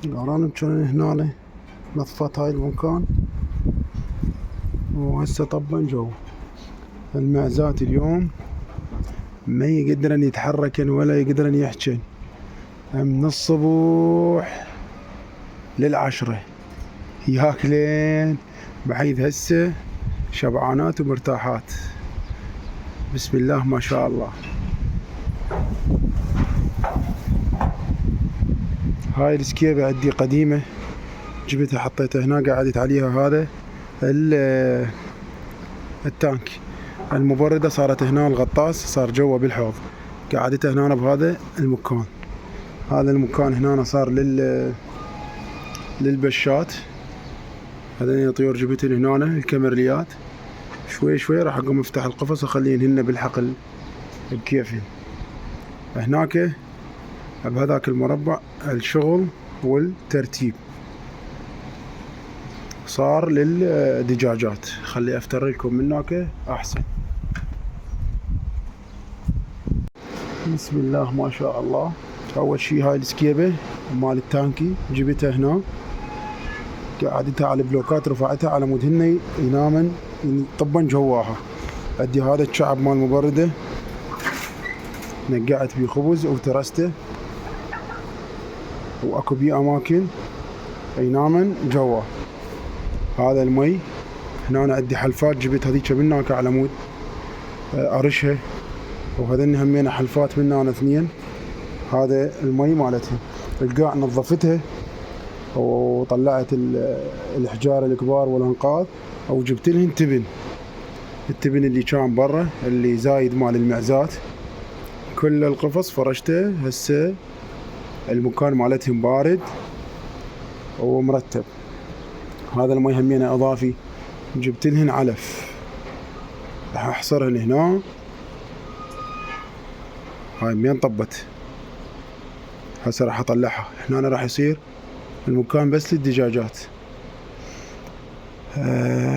الأرانب كان هنا نظفت هاي المكان، وهسه طبا جو. المعزات اليوم ما يقدرن يتحركن ولا يقدرن يحجن من الصبح لل10 ياكلين، بحيث هسه شبعانات ومرتاحات. بسم الله ما شاء الله. هاي السكيبة عندي قديمة، جبتها حطيتها هنا، قعدت عليها هذا التانك. المبردة صارت هنا، الغطاس صار جوا بالحوض، قعدتها هنا بهذا المكان. هذا المكان هنا صار للبشات. هذين الطيور جبتهن هنا، الكمرليات. شوي شوي راح اقوم افتح القفص واخليهن هن بالحقل بكيفهن. هناك بهذاك المربع الشغل والترتيب صار للدجاجات. خلي افتر لكم من هناك احسن. بسم الله ما شاء الله. اول شي هاي السكيبة مال التانكي جبتها هنا، قعدتها على البلوكات، رفعتها على مود هن ينامن طبا جواها. ادي هذا الشعب مال المبردة، نقعت بيه خبز وترسته، واكو بيه اماكن ينامن جوا. هذا المي هنا. أنا عندي حلفات، جبت هذيك من هناك على مود ارشها، وهذين همين حلفات من هنا 2. هذا المي مالتها. القاع نظفتها وطلعت الحجار الكبار والانقاض، او جبت لهن تبن. التبن اللي كان برا اللي زايد مال المعزات، كل القفص فرشته. هسه المكان مالتهم بارد ومرتب. هذا المي همينه اضافي، جبت لهن علف، راح احصرهن هنا. هاي مين طبت، هسه راح اطلعها هنا. أنا راح يصير المكان بس للدجاجات.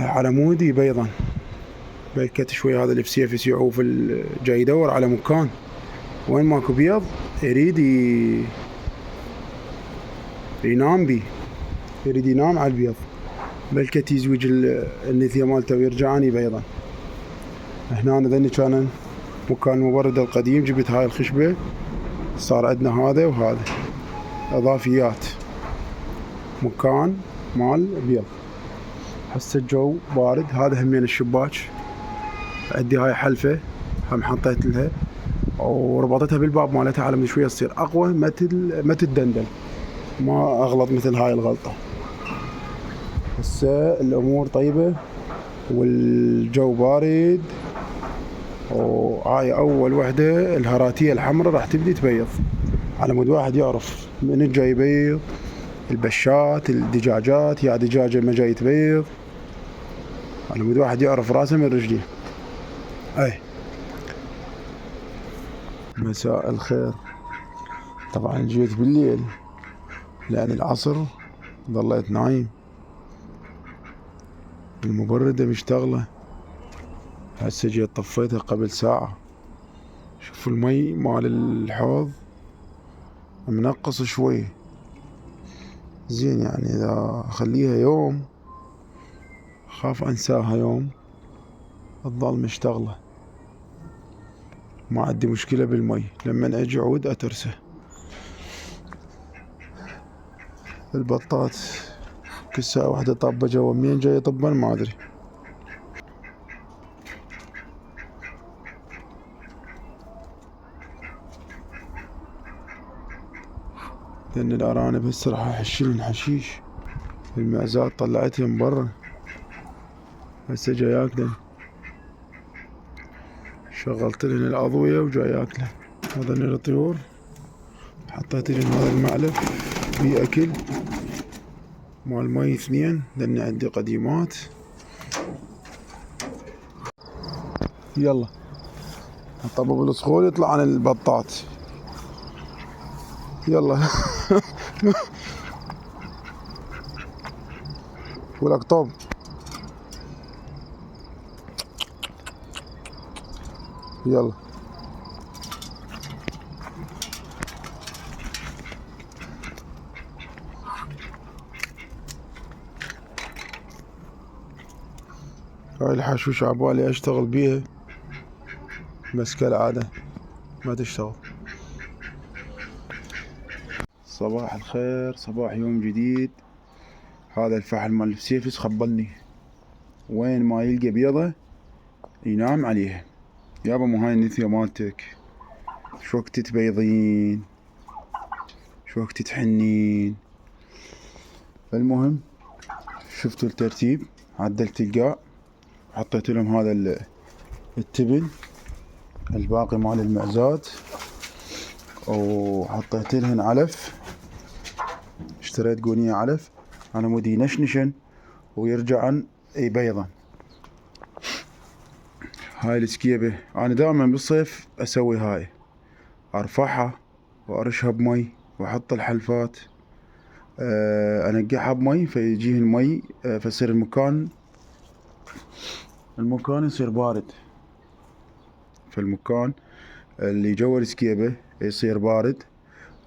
على مودي بيضا بلكت شوي. هذا الفسيفس يعوف جاي يدور على مكان وين ماكو بيض يريد ينام بي، يريد ينام على البيض. بلكت يزوج النثية مالته ويرجعاني بيضا. هنا ذني كان مكان المبرد القديم، جبت هاي الخشبة، صار عندنا هذا وهذا اضافيات، مكان مال بيض. هسه الجو بارد. هذا همين الشباك، عندي هاي حلفة هم حطيت لها وربطتها بالباب مالتها على مود شوية تصير اقوى، ما تدندن، ما اغلط مثل هاي الغلطة. هسه الامور طيبة والجو بارد. وهاي اول وحدة الهراتية الحمراء راح تبدي تبيض، على مود واحد يعرف من جاي يبيض. البشات، الدجاجات، يا دجاجة ما جاي تبيض، على مود واحد يعرف راسه من رجليه. اي مساء الخير. طبعا جيت بالليل لأن العصر ظليت نايم، المبردة مشتغلة. هسه جيت طفيتها قبل ساعة. شوفوا المي مال الحوض منقص شوي، زين. يعني إذا أخليها يوم خاف أنساها يوم تظل مشتغلة. ما عندي مشكلة بالمي، لما أجي عود أترسه. البطات كل ساعة واحدة طابة جوا، منين جاي طبا ما أدري. لأن الأرانب هسه راح أحشلن حشيش. المعزات طلعتهم برا، هسه جاي ياكلن. شغلت لهن الأضوية وجاي ياكلن. هذين الطيور حطيت لهن هذا المعلف فيه أكل مال مي 2، لأن عندي قديمات. يلا الطبب الصخور يطلع عن البطات. يلا ولك طب. يلا هاي الحاشوشة عبالي اشتغل بيها بس كالعادة ما تشتغل. صباح الخير، صباح يوم جديد. هذا الفحل مال السيفس خبلني، وين ما يلقى بيضة ينام عليها. يابا مو هاي النثية مالتك، شو وقت تبيضين، شو وقت تحنين. المهم شفتوا الترتيب، عدلت القاع، حطيت لهم هذا التبن الباقي مال المعزات، وحطيت لهن علف. اشتريت قونية علف انا مودي ينشنشن ويرجعن يبيضن. هاي السكيبة انا دائما بالصيف اسوي هاي، ارفعها وارشها بمي واحط الحلفات، انقعها بمي فيجيه المي، فيصير المكان يصير بارد، فالمكان اللي جوا السكيبة يصير بارد،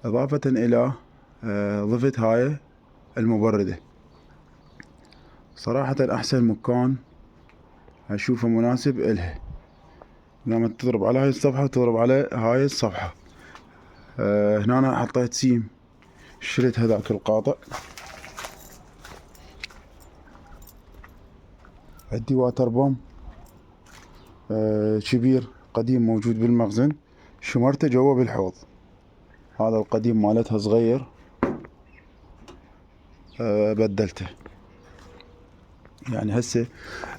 اضافة الى ضفت هاي المبردة. صراحة احسن مكان اشوفه مناسب الها، قامت تضرب على هاي الصفحة وتضرب على هاي الصفحة. هنا أنا حطيت سيم، شريت هذاك القاطع. عندي واتر بوم كبير قديم موجود بالمخزن، شمرته جوا بالحوض. هذا القديم مالتها صغير، بدلته. يعني هسه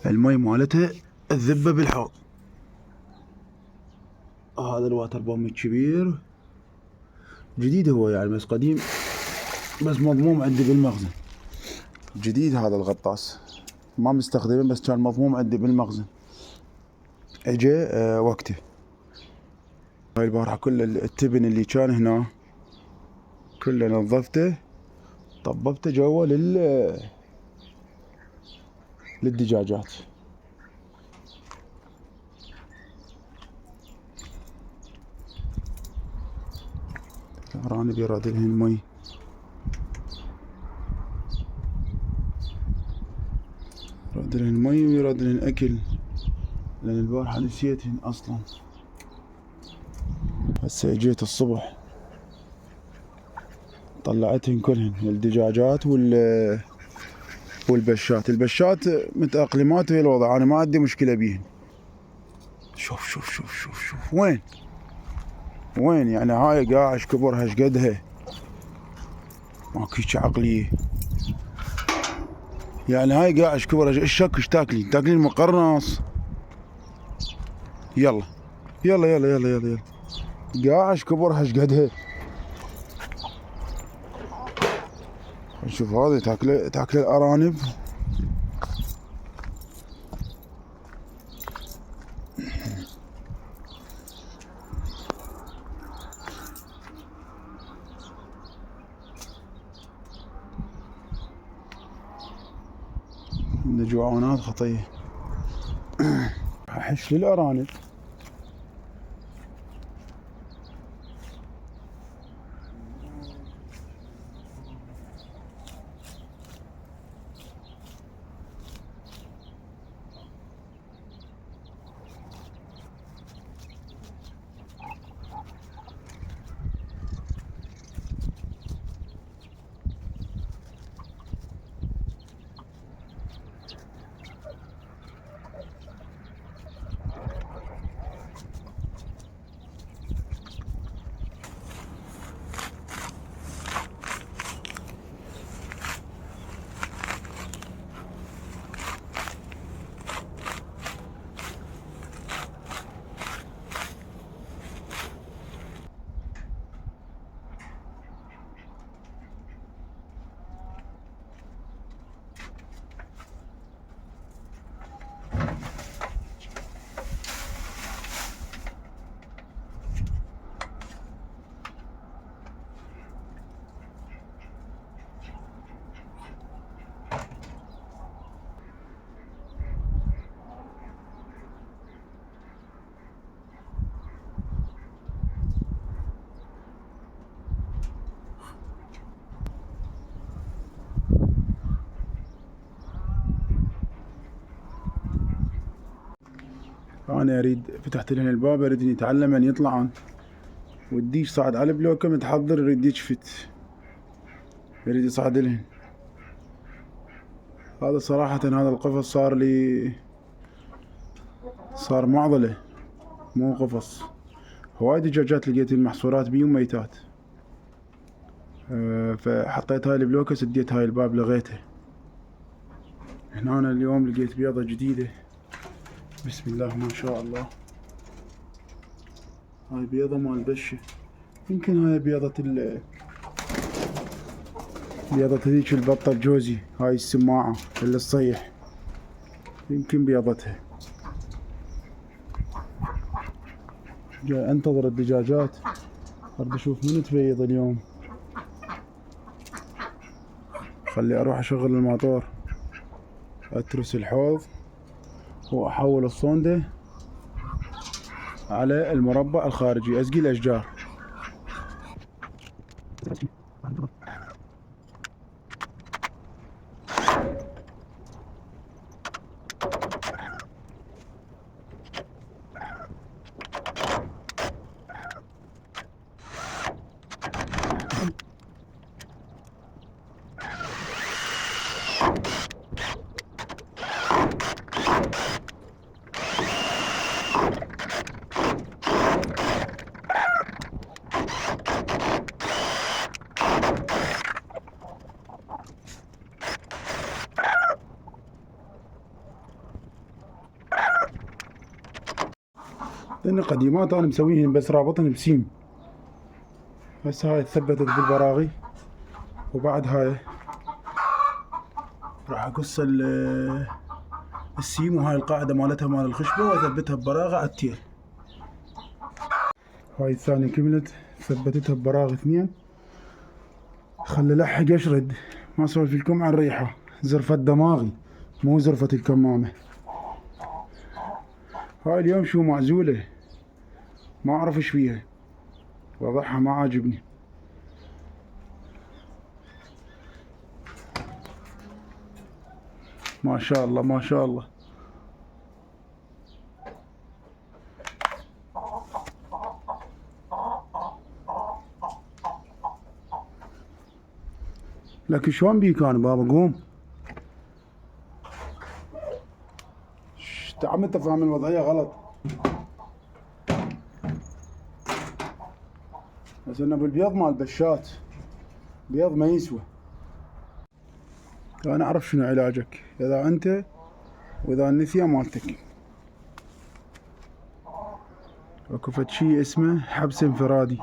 المي مالتها الذبة بالحوض. هذا الواتر بوم الكبير جديد هو يعني، بس قديم، بس مضموم عندي بالمخزن. جديد هذا الغطاس، ما مستخدمه بس كان مضموم عندي بالمخزن، اجى وقته. هاي البارحة كل التبن اللي كان هنا كله نظفته، طببته جوا للدجاجات. الأرانب يراد لهن مي، يراد لهن مي ويراد لهن أكل، لأن البارحة نسيتهن أصلا. هسه اجيت الصبح طلعتهن كلهن، الدجاجات والبشات. البشات متأقلمات ويا الوضع، أنا ما عندي مشكلة بيهن. شوف شوف شوف شوف شوف وين يعني هاي قاعش كبرها شقدها، ماكو هيج عقلية. يعني هاي قاعش كبرها الشك ايش تاكلين مقرنص. يلا يلا يلا يلا يلا يلا، قاعش كبرها شقدها. شوف هذه تاكل الأرانب. عندنا جوعانات خطية. احش للأرانب. أنا أريد فتحت لهن الباب، أريد يتعلم أن يطلعن، والديش صعد على البلوكة متحضر يريد يجفت، يريد يصعد لهن. هذا صراحة هذا القفص صار معضلة مو قفص. هواي دجاجات لقيت المحصورات بيهم ميتات، فحطيت هاي البلوكة، سديت هاي الباب لغيته. هنا أنا اليوم لقيت بيضة جديدة، بسم الله ما شاء الله. هاي بيضة مال بشة، يمكن هاي بيضة هذيك البطة الجوزي، هاي السماعة اللي تصيح، يمكن بيضتها. جاي انتظر الدجاجات، اريد اشوف من تبيض اليوم. خلي اروح اشغل الموتور، اترس الحوض واحول الصوندة على المربع الخارجي، اسقي الاشجار. لأن قديمات أنا مسويهن بس رابطهن بسيم. هسه هاي ثبتت بالبراغي، وبعد هاي راح أقص السيم وهاي القاعدة مالتها مال الخشبة وأثبتها ببراغي على التيل. هاي الثانية كملت، ثبتتها ببراغي 2. خلي لحق أشرد، ما أسولف لكم عن ريحة، زرفة دماغي مو زرفة الكمامة. هاي اليوم شو معزولة، ما أعرف إيش فيها، وضعها ما عاجبني. ما شاء الله ما شاء الله. لكن شلون بيك أنا بابا قوم. تعال انت فاهم الوضعية غلط. بس انه بالبيض مال بشات، بيض ما يسوى. انا اعرف شنو علاجك اذا انت واذا النثية مالتك. اكو فد شي اسمه حبس انفرادي.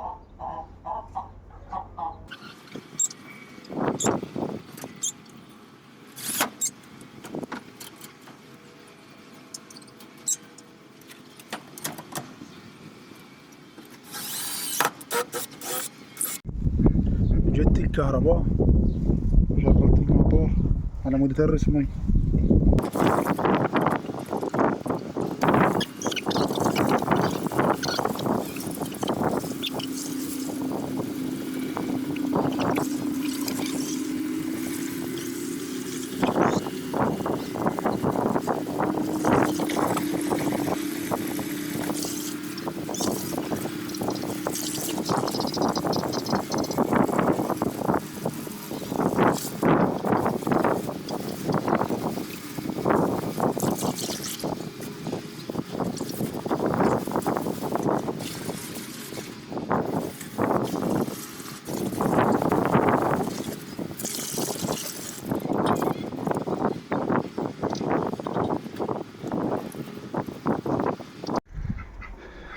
جت الكهرباء وشغلت الموتور على مود اترس مي.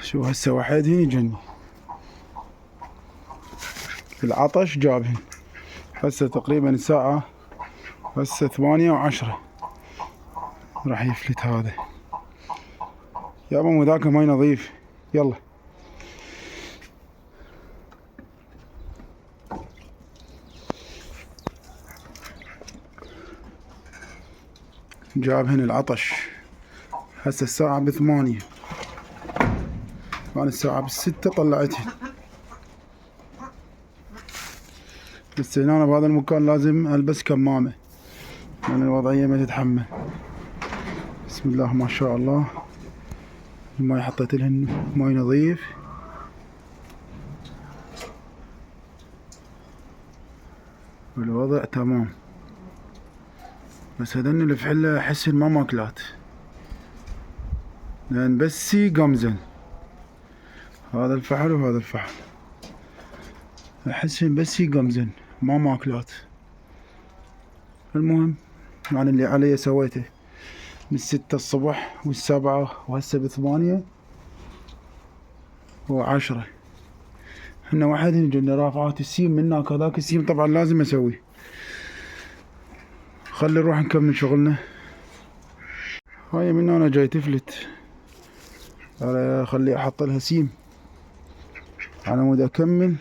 شو هسه واحد هني جني العطش جابهن. هسه تقريبا الساعة هسه 8:10 راح يفلت هذا. يابا مو ذاك ماي نظيف. يلا جابهن العطش. هسه الساعة 8، أنا الساعة 6 طلعتهن. بس هنا بهذا المكان لازم ألبس كمامة لأن الوضعية ما تتحمل. بسم الله ما شاء الله. الماي حطيت لهن ماي نظيف. والوضع تمام، بس هذن الفحلة احسن ما ماكلات، لان بس قمزن. هذا الفحل وهذا الفحل احسن بس قمزن ما ماكلات. المهم يعني اللي علي سويته من 6 الصبح والسبعة وهسه ب8 و10. هنا واحد يجينا رافعات السيم من هناك، هذاك السيم طبعا لازم اسويه. خلي نروح نكمل شغلنا. هاي من هنا جاي تفلت، خلي احط لها سيم على مود اكمل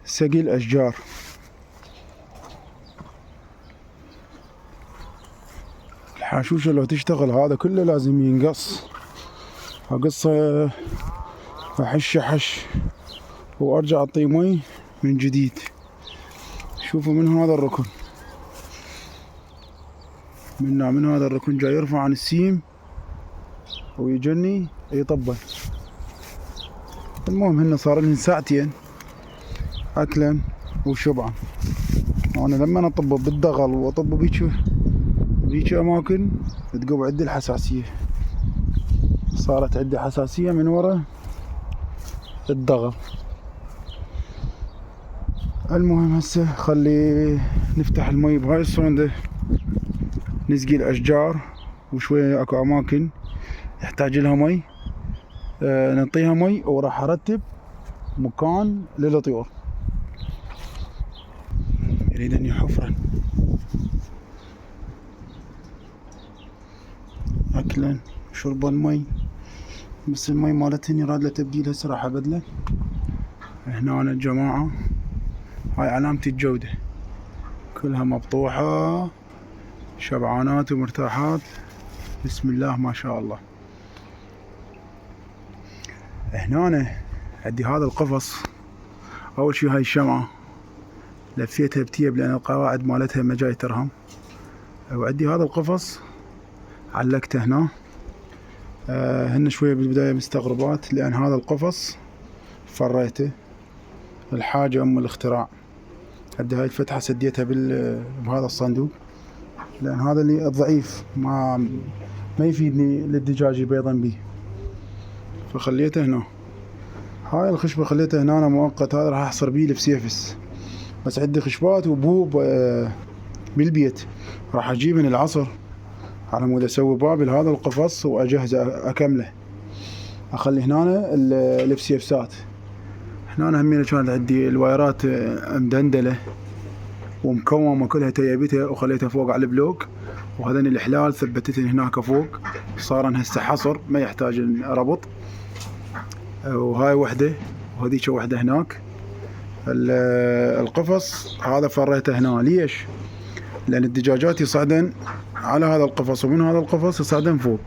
سقي الاشجار. الحاشوشة لو تشتغل هذا كله لازم ينقص، اقصه احش حش وارجع اعطيه مي من جديد. شوفوا من هذا الركن، من هذا الركن جاي يرفع عن السيم ويجني يطبل. المهم هنا صار لهن ساعتين اكلا وشبعا. انا لما اطب بالدغل واطب بيك اماكن تقوم عندي الحساسية، صارت عندي حساسية من ورا الدغل. المهم هسه خلي نفتح المي بهاي الصوندة، نسقي الاشجار، وشوية اكو اماكن يحتاج لها مي نعطيها مي، وراح ارتب مكان للطيور. يريد اني حفرا اكلا شربا مي، بس المي مالتهن يراد له تبديل. هسه راح ابدله. هنا أنا الجماعة هاي علامة الجودة، كلها مبطوحة شبعانات ومرتاحات، بسم الله ما شاء الله. هنا أنا عندي هذا القفص. اول شي هاي الشمعة لفيتها بتيب لان القواعد مالتها ما جاي ترهم، وعندي هذا القفص علقته هنا. هن شوية بالبداية مستغربات لان هذا القفص فريته، الحاجة ام الاختراع. عندي هاي الفتحة سديتها بهذا الصندوق، لان هذا اللي الضعيف ما يفيدني للدجاج يبيضن بيه، فخليته هنا. هاي الخشبة خليتها هنا مؤقت، هذا راح احصر بيه الفسيفس. بس عندي خشبات وبوب بالبيت راح اجيب من العصر على مود اسوي باب لهذا القفص واجهزه اكمله. اخلي هنا الفسيفسات. هنا همينه كانت عندي الوايرات مدندله ومكومه كلها تيابتها وخليتها فوق على البلوك، وهذين الحلال ثبتتني هناك فوق، صار هسه حصر ما يحتاج ربط. وهاي وحده وهذيك وحده هناك. القفص هذا فريته هنا. ليش؟ لان الدجاجات يصعدن على هذا القفص، ومن هذا القفص يصعدن فوق.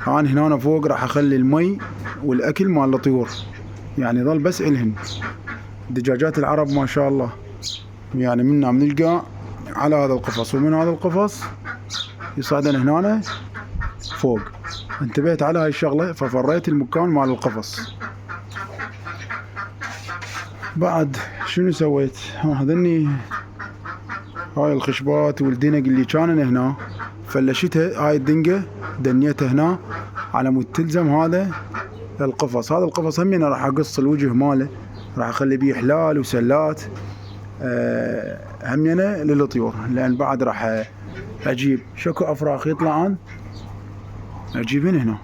انا هنا فوق راح اخلي المي والاكل مال الطيور، يعني ظل بس الهن. دجاجات العرب ما شاء الله يعني منا من القاع على هذا القفص، ومن هذا القفص يصعدن هنا فوق. انتبهت على هاي الشغله ففريت المكان مال القفص. بعد شنو سويت؟ هذني هاي الخشبات والدنق اللي كانن هنا فلشتها. هاي الدنقة دنيتها هنا على مود تلزم هذا القفص. هذا القفص همين راح اقص الوجه ماله، راح اخلي بيه حلال وسلات همينه للطيور. لان بعد راح اجيب شكو افراخ يطلعن اجيبهن هنا.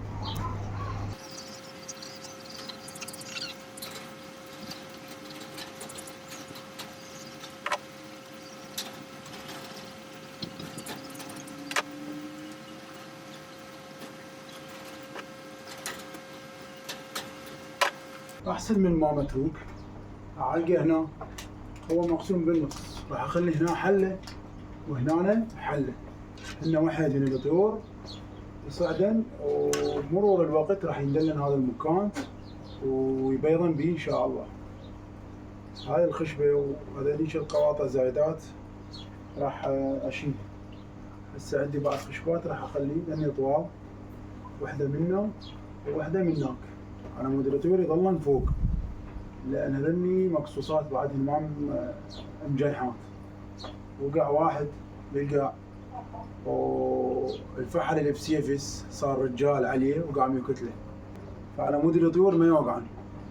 احسن من ما متروك. اعلقه هنا، هو مقسوم بالنص، راح اخلي هنا حله وهنا حله. هنا واحد من الطيور يصعدن، ومرور الوقت راح يندلن هذا المكان ويبيضن به ان شاء الله. هاي الخشبه وهذوليك القواطع زايدات راح اشيل. هسه عندي بعض خشبات راح اخليه لاني طوال، وحدة منه ووحدة من هناك على مود الطيور يظلن فوق، لأن هذني مقصوصات بعدهن ما مجيحات. وقع واحد بالقاع والفحل اللي بسيفس صار رجال عليه وقام يقتله، فعلى مود الطيور ما يوقعن.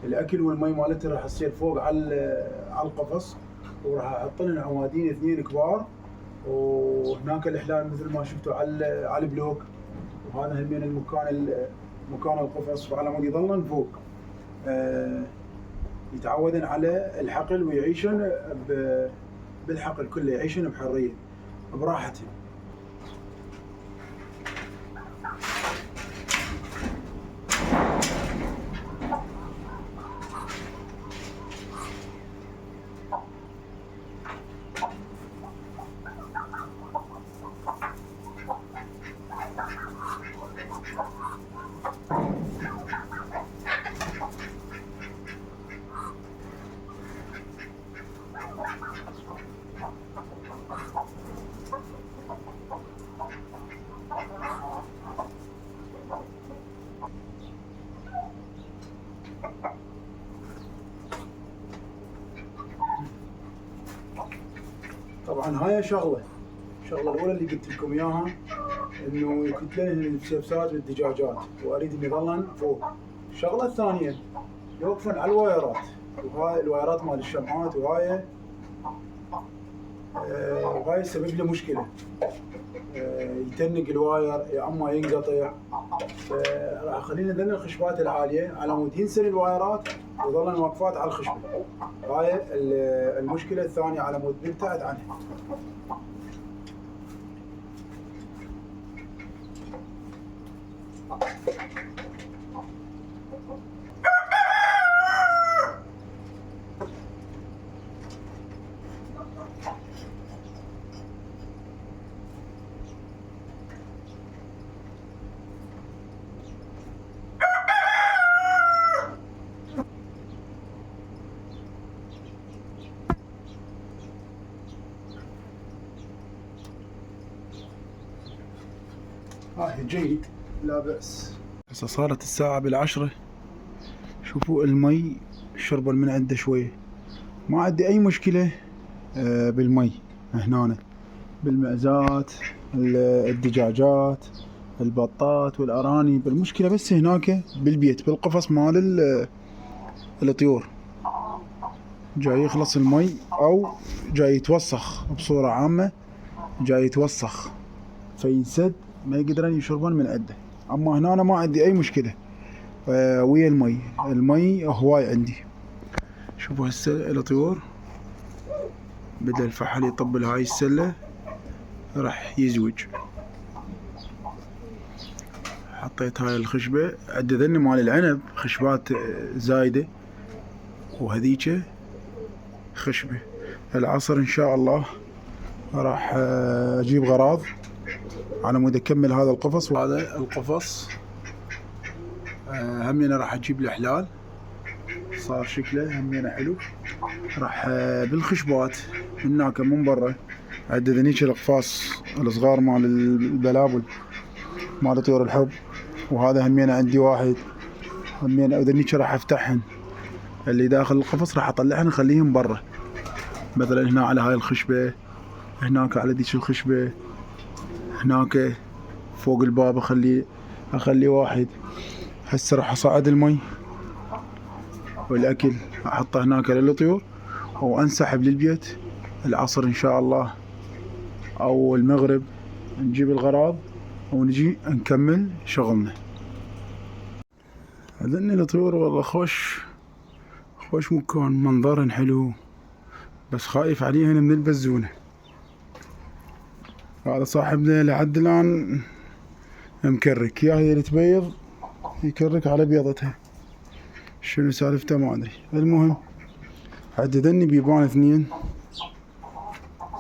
الأكل والمي مالته راح تصير فوق على القفص، وراح أحط لهم عوادين 2 كبار، وهناك الإحلال مثل ما شفتوا على البلوك، وهذا همين مكان القفص، فعلى مود يظلن فوق يتعودن على الحقل ويعيشن بالحقل كله، يعيشن بحرية براحتهم. طبعا هاي الشغله الاولى اللي قلت لكم اياها، انه يقتلن الفسفسات والدجاجات، واريد ان يظلن فوق. الشغله الثانيه يوقفن على الوايرات، وهاي الوايرات مال الشمعات، وهاي يسبب له مشكله، يتنق الواير يا اما ينقطع. راح اخلينا ذن الخشبات العاليه على مود ينسن الوايرات ويظلن واقفات على الخشبه. هاي المشكله الثانيه على مود نبتعد عنها. جيد، لا بأس. هسه صارت الساعة 10، شوفوا المي شربا من عنده شوية، ما عندي أي مشكلة بالمي هنا، بالمعزات، الدجاجات، البطات والأرانب. المشكلة بس هناك بالبيت بالقفص مال الطيور، جاي يخلص المي أو جاي يتوسخ بصورة عامة، جاي يتوسخ فينسد، ما يقدرن يشربون من عنده. اما هنا أنا ما عندي اي مشكله ويا المي هواي عندي. شوفوا هسه الطيور بدأ الفحل يطبل هاي السله، راح يزوج. حطيت هاي الخشبه، عندي ذني مال العنب خشبات زايده، وهذيك خشبه. العصر ان شاء الله راح اجيب غراض على مود اكمل هذا القفص. وهذا القفص همينه راح اجيب له حلال، صار شكله همينه حلو. راح بالخشبات هناك من برا عندي ذنيك الاقفاص الصغار مال البلابل مال طيور الحب، وهذا همينه عندي واحد همينه، وذنيك راح افتحهن اللي داخل القفص راح اطلعهن اخليهم برا، مثلا هنا على هاي الخشبه، هناك على ذيك الخشبه، هناك فوق الباب اخلي واحد. هسه راح اصعد المي والاكل احطه هناك للطيور، وانسحب للبيت. العصر ان شاء الله او المغرب نجيب الغراض ونجي نكمل شغلنا. هذني الطيور والله خوش مكان، منظرهن حلو، بس خايف عليهن من البزونة. هذا صاحبنا لحد الآن مكرك، يا هي اللي تبيض يكرك على بيضتها، شنو سالفته ما ادري. المهم عندي ذني بيبان 2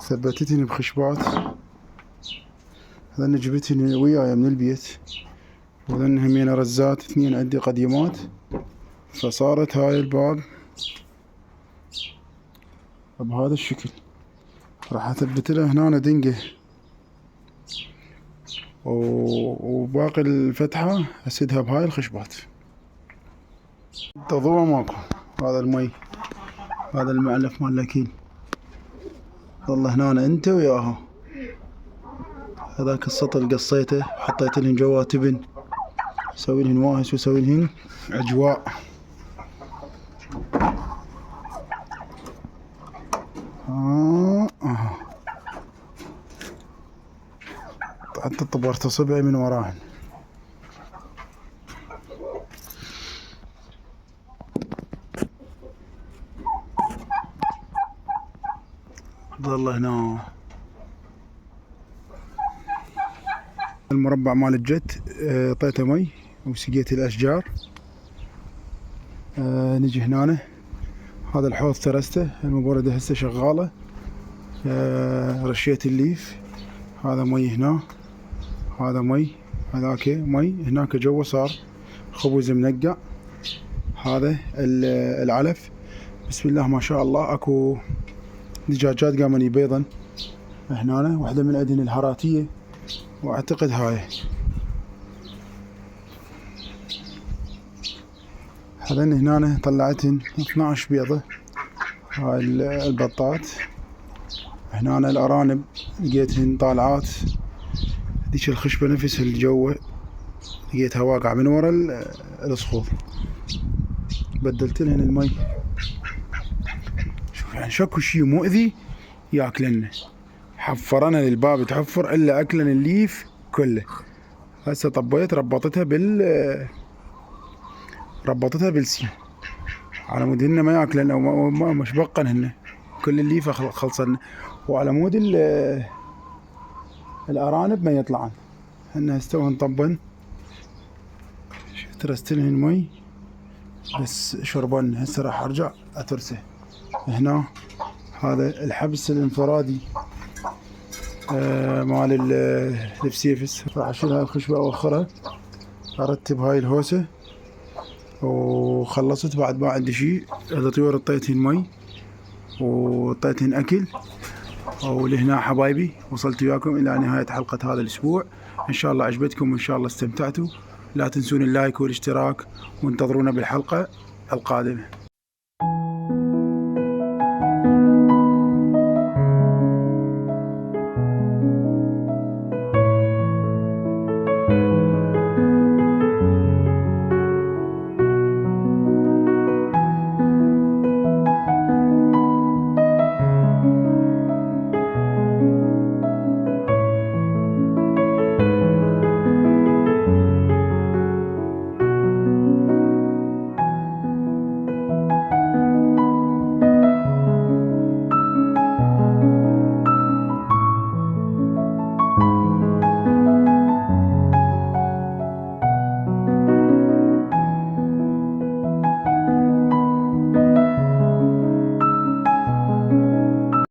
ثبتتني بخشبات، ذني جبتني وياي من البيت، وذن همين رزات 2 عندي قديمات. فصارت هاي الباب بهذا الشكل. راح اثبت له هنا دنقه وباقي الفتحة أسدها بهاي الخشبات. تضوى ماكو. هذا المي، هذا المعلف مال الأكيل، ظل هنا انت وياها. هذاك السطل قصيته وحطيت لهن جوا تبن، سوي لهن واهس وسوي لهن اجواء. حتى طبرت صبعي من وراهن. ظل هنا المربع مال الجت، اعطيته مي وسقيت الاشجار. نجي هنا، هذا الحوض ترسته، المبردة هسه شغالة. رشيت الليف، هذا مي هنا، هذا مي، هذاك مي، هناك جوا صار خبز منقع. هذا العلف، بسم الله ما شاء الله. اكو دجاجات قامن يبيضن هنا، واحدة من عندهن الهراتية، واعتقد هاي هذين هنا طلعتهن 12 بيضة. هاي البطات. هنا الارانب لقيتهن طالعات. هذيك الخشبة نفسها اللي جوا لقيتها واقعة من ورا الصخور، بدلت لهن المي. شوف يعني شكو شي مؤذي ياكلن، حفرنا للباب تحفر الا اكلن الليف كله. هسه طبيت ربطتها بالسين على مود هن ما ياكلن، او مش بقن هن كل الليف خلصن، وعلى مود الارانب ما يطلعن. هن استوهن طبن، ترستلهن مي بس شربن. هسه راح ارجع اترسه. هنا هذا الحبس الانفرادي مال الفسيفس. راح اشيل هاي الخشبة اوخرها، ارتب هاي الهوسة، وخلصت بعد ما عندي شي. هذا طيور اعطيتهن مي واعطيتهن اكل. ولهنا حبايبي وصلت وياكم الى نهاية حلقة هذا الاسبوع. ان شاء الله عجبتكم وان شاء الله استمتعتوا. لا تنسون اللايك والاشتراك، وانتظرونا بالحلقة القادمة.